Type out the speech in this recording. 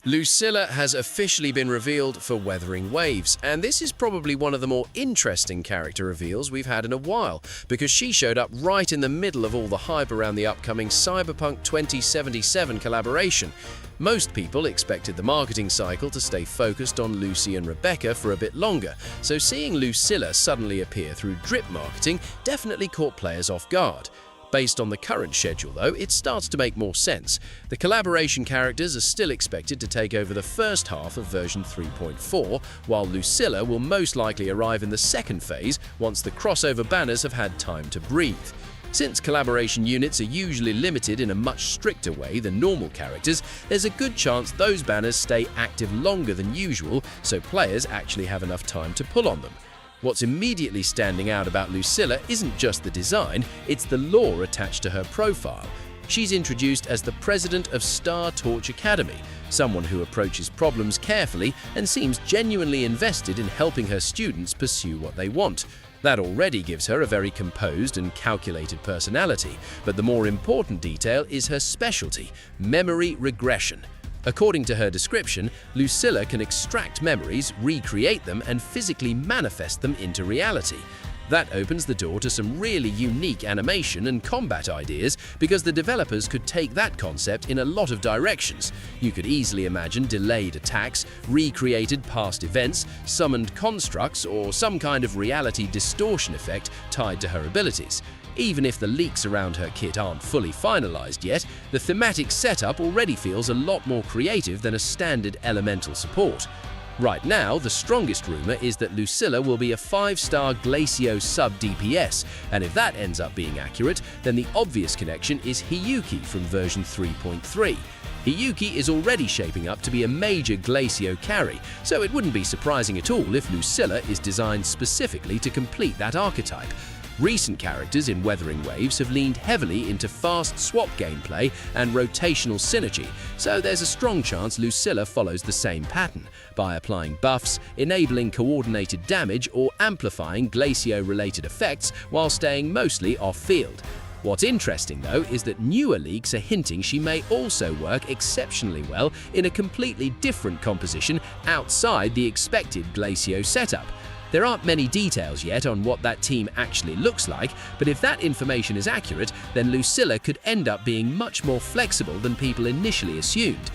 Lucilla has officially been revealed for Wuthering Waves, and this is probably one of the more interesting character reveals we've had in a while, because she showed up right in the middle of all the hype around the upcoming Cyberpunk 2077 collaboration. Most people expected the marketing cycle to stay focused on Lucy and Rebecca for a bit longer, so seeing Lucilla suddenly appear through drip marketing definitely caught players off guard. Based on the current schedule, though, it starts to make more sense. The collaboration characters are still expected to take over the first half of version 3.4, while Lucilla will most likely arrive in the second phase once the crossover banners have had time to breathe. Since collaboration units are usually limited in a much stricter way than normal characters, there's a good chance those banners stay active longer than usual, so players actually have enough time to pull on them. What's immediately standing out about Lucilla isn't just the design, it's the lore attached to her profile. She's introduced as the president of Star Torch Academy, someone who approaches problems carefully and seems genuinely invested in helping her students pursue what they want. That already gives her a very composed and calculated personality, but the more important detail is her specialty, memory regression. According to her description, Lucilla can extract memories, recreate them, and physically manifest them into reality. That opens the door to some really unique animation and combat ideas, because the developers could take that concept in a lot of directions. You could easily imagine delayed attacks, recreated past events, summoned constructs, or some kind of reality distortion effect tied to her abilities. Even if the leaks around her kit aren't fully finalized yet, the thematic setup already feels a lot more creative than a standard elemental support. Right now, the strongest rumor is that Lucilla will be a 5-star Glacio sub-DPS, and if that ends up being accurate, then the obvious connection is Hiyuki from version 3.3. Hiyuki is already shaping up to be a major Glacio carry, so it wouldn't be surprising at all if Lucilla is designed specifically to complete that archetype. Recent characters in Wuthering Waves have leaned heavily into fast swap gameplay and rotational synergy, so there's a strong chance Lucilla follows the same pattern, by applying buffs, enabling coordinated damage, or amplifying Glacio-related effects while staying mostly off-field. What's interesting, though, is that newer leaks are hinting she may also work exceptionally well in a completely different composition outside the expected Glacio setup. There aren't many details yet on what that team actually looks like, but if that information is accurate, then Lucilla could end up being much more flexible than people initially assumed.